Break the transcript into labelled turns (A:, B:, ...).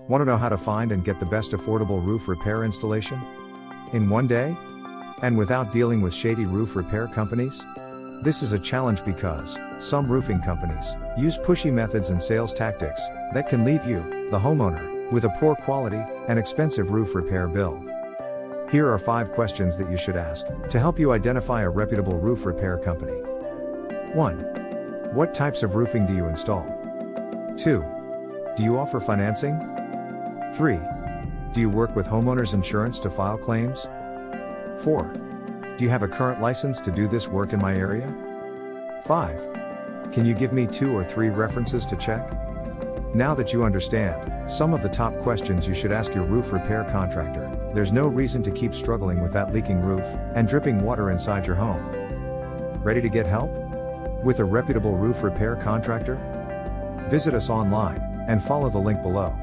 A: Want to know how to find and get the best affordable roof repair installation in one day? And without dealing with shady roof repair companies? This is a challenge because some roofing companies use pushy methods and sales tactics that can leave you, the homeowner, with a poor quality and expensive roof repair bill. Here are 5 questions that you should ask to help you identify a reputable roof repair company. 1. What types of roofing do you install? 2. Do you offer financing? 3. Do you work with homeowners insurance to file claims? 4. Do you have a current license to do this work in my area? 5. Can you give me 2 or 3 references to check? Now that you understand some of the top questions you should ask your roof repair contractor, there's no reason to keep struggling with that leaking roof and dripping water inside your home. Ready to get help with a reputable roof repair contractor? Visit us online and follow the link below.